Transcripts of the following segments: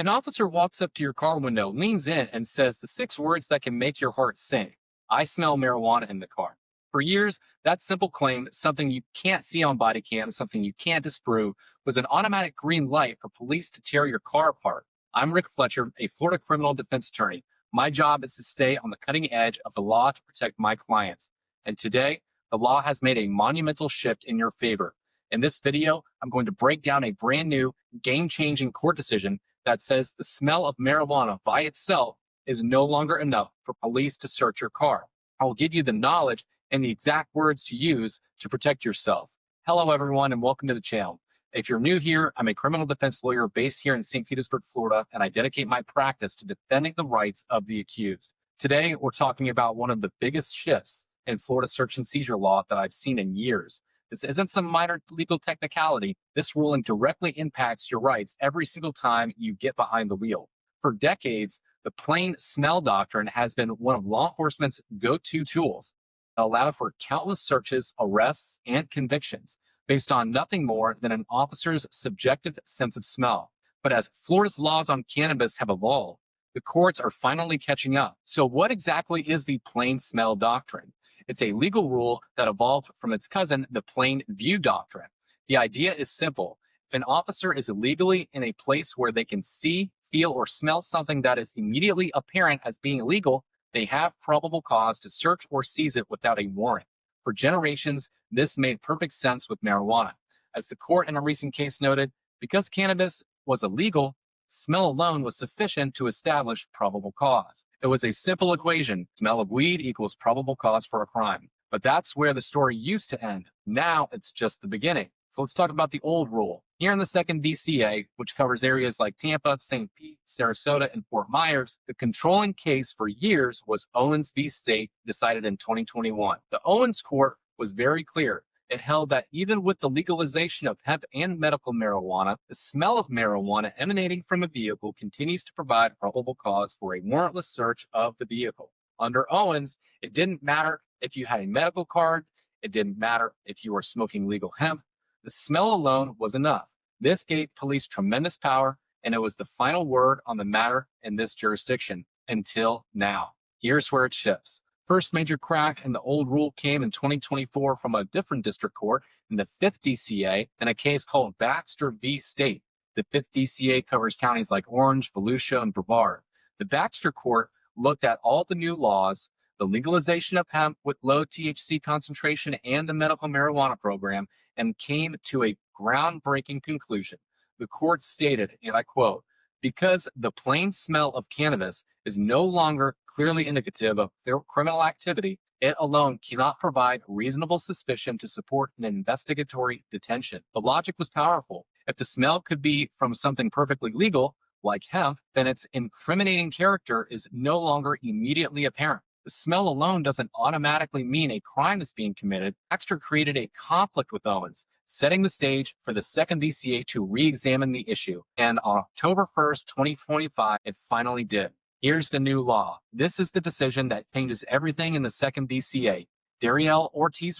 An officer walks up to your car window, leans in, and says the six words that can make your heart sing: I smell marijuana in the car. For years, that simple claim, something you can't see on body cam, something you can't disprove, was an automatic green light for police to tear your car apart. I'm Rick Fletcher, a Florida criminal defense attorney. My job is to stay on the cutting edge of the law to protect my clients. And today, the law has made a monumental shift in your favor. In this video, I'm going to break down a brand new, game-changing court decision that says the smell of marijuana by itself is no longer enough for police to search your car. I will give you the knowledge and the exact words to use to protect yourself. Hello, everyone, and welcome to the channel. If you're new here, I'm a criminal defense lawyer based here in St. Petersburg, Florida, and I dedicate my practice to defending the rights of the accused. Today, we're talking about one of the biggest shifts in Florida search and seizure law that I've seen in years. This isn't some minor legal technicality. This ruling directly impacts your rights every single time you get behind the wheel. For decades, the plain smell doctrine has been one of law enforcement's go-to tools that allow for countless searches, arrests, and convictions based on nothing more than an officer's subjective sense of smell. But as Florida's laws on cannabis have evolved, the courts are finally catching up. So what exactly is the plain smell doctrine? It's a legal rule that evolved from its cousin, the plain view doctrine. The idea is simple. If an officer is illegally in a place where they can see, feel, or smell something that is immediately apparent as being illegal, they have probable cause to search or seize it without a warrant. For generations, this made perfect sense with marijuana. As the court in a recent case noted, because cannabis was illegal, smell alone was sufficient to establish probable cause. It was a simple equation: smell of weed equals probable cause for a crime. But that's where the story used to end. Now it's just the beginning. So let's talk about the old rule. Here in the 2nd DCA, which covers areas like Tampa, St. Pete, Sarasota, and Fort Myers, the controlling case for years was Owens v. State, decided in 2021. The Owens court was very clear. It held that even with the legalization of hemp and medical marijuana, the smell of marijuana emanating from a vehicle continues to provide probable cause for a warrantless search of the vehicle. Under Owens, it didn't matter if you had a medical card, it didn't matter if you were smoking legal hemp. The smell alone was enough. This gave police tremendous power, and it was the final word on the matter in this jurisdiction until now. Here's where it shifts. First major crack in the old rule came in 2024 from a different district court in the 5th DCA in a case called Baxter v. State. The 5th DCA covers counties like Orange, Volusia, and Brevard. The Baxter court looked at all the new laws, the legalization of hemp with low THC concentration, and the medical marijuana program, and came to a groundbreaking conclusion. The court stated, and I quote, "Because the plain smell of cannabis is no longer clearly indicative of criminal activity, it alone cannot provide reasonable suspicion to support an investigatory detention." The logic was powerful. If the smell could be from something perfectly legal, like hemp, then its incriminating character is no longer immediately apparent. The smell alone doesn't automatically mean a crime is being committed. Baxter created a conflict with Owens, setting the stage for the 2nd DCA to re-examine the issue. And on October 1st, 2025, it finally did. Here's the new law. This is the decision that changes everything in the 2nd DCA. Darrielle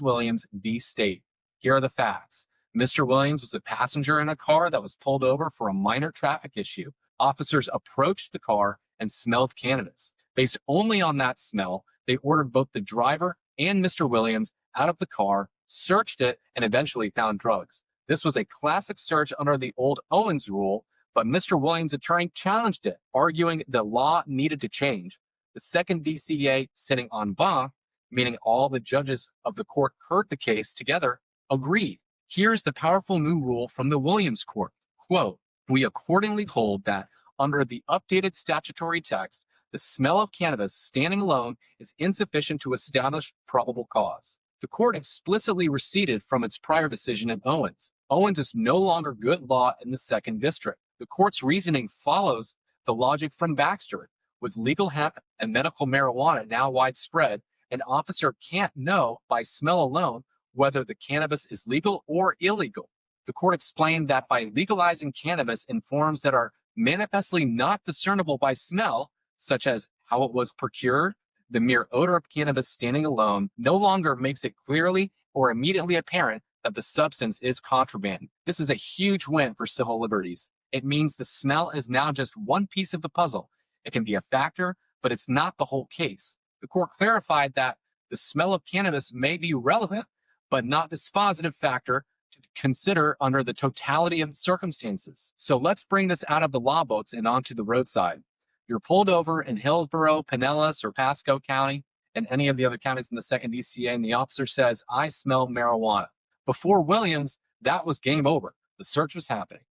Williams v. State. Here are the facts. Mr. Williams was a passenger in a car that was pulled over for a minor traffic issue. Officers approached the car and smelled cannabis. Based only on that smell, they ordered both the driver and Mr. Williams out of the car, searched it, and eventually found drugs. This was a classic search under the old Owens rule, but Mr. Williams' attorney challenged it, arguing the law needed to change. The 2nd DCA, sitting en banc, meaning all the judges of the court heard the case together, agreed. Here's the powerful new rule from the Williams court. Quote, "We accordingly hold that under the updated statutory text, the smell of cannabis standing alone is insufficient to establish probable cause." The court explicitly receded from its prior decision in Owens. Owens is no longer good law in the 2nd District. The court's reasoning follows the logic from Baxter. With legal hemp and medical marijuana now widespread, an officer can't know by smell alone whether the cannabis is legal or illegal. The court explained that by legalizing cannabis in forms that are manifestly not discernible by smell, such as how it was procured, the mere odor of cannabis standing alone no longer makes it clearly or immediately apparent that the substance is contraband. This is a huge win for civil liberties. It means the smell is now just one piece of the puzzle. It can be a factor, but it's not the whole case. The court clarified that the smell of cannabis may be relevant, but not dispositive factor to consider under the totality of circumstances. So let's bring this out of the law books and onto the roadside. You're pulled over in Hillsborough, Pinellas, or Pasco County, and any of the other counties in the 2nd DCA, and the officer says, I smell marijuana. Before Williams, that was game over. The search was happening.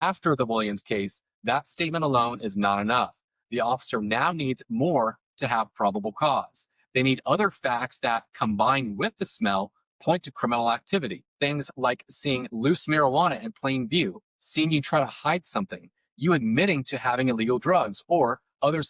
After the Williams case, that statement alone is not enough. The officer now needs more to have probable cause. They need other facts that, combined with the smell, point to criminal activity. Things like seeing loose marijuana in plain view, seeing you try to hide something, you admitting to having illegal drugs, or other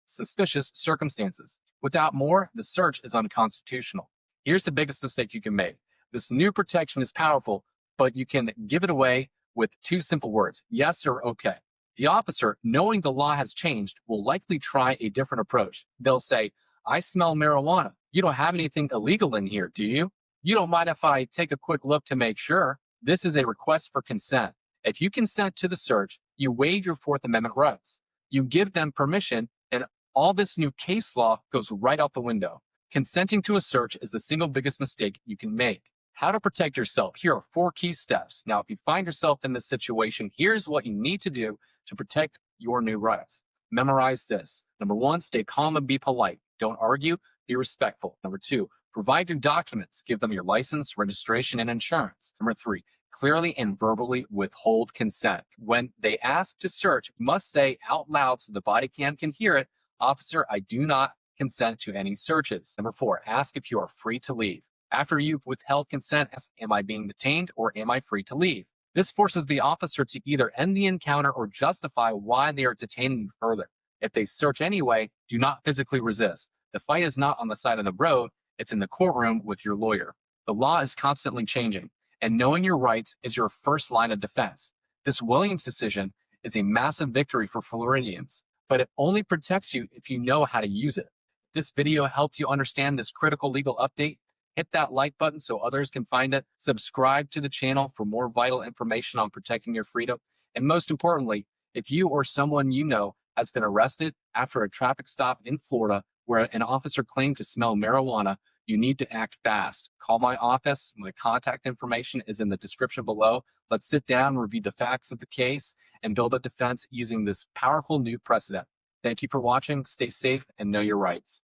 suspicious circumstances. Without more, the search is unconstitutional. Here's the biggest mistake you can make. This new protection is powerful, but you can give it away with two simple words, yes or okay. The officer, knowing the law has changed, will likely try a different approach. They'll say, I smell marijuana. You don't have anything illegal in here, do you? You don't mind if I take a quick look to make sure? This is a request for consent. If you consent to the search, you waive your Fourth Amendment rights. You give them permission, and all this new case law goes right out the window. Consenting to a search is the single biggest mistake you can make. How to protect yourself. Here are 4 key steps. Now, if you find yourself in this situation, here's what you need to do to protect your new rights. Memorize this. Number 1, stay calm and be polite. Don't argue, be respectful. Number 2, provide your documents. Give them your license, registration, and insurance. Number 3, clearly and verbally withhold consent. When they ask to search, you must say out loud so the body cam can hear it, Officer, I do not consent to any searches. Number 4, ask if you are free to leave. After you've withheld consent, ask, am I being detained or am I free to leave? This forces the officer to either end the encounter or justify why they are detaining you further. If they search anyway, do not physically resist. The fight is not on the side of the road, it's in the courtroom with your lawyer. The law is constantly changing, and knowing your rights is your first line of defense. This Williams decision is a massive victory for Floridians, but it only protects you if you know how to use it. If this video helped you understand this critical legal update, hit that like button so others can find it. Subscribe to the channel for more vital information on protecting your freedom. And most importantly, if you or someone you know has been arrested after a traffic stop in Florida where an officer claimed to smell marijuana, you need to act fast. Call my office. My contact information is in the description below. Let's sit down, review the facts of the case, and build a defense using this powerful new precedent. Thank you for watching. Stay safe and know your rights.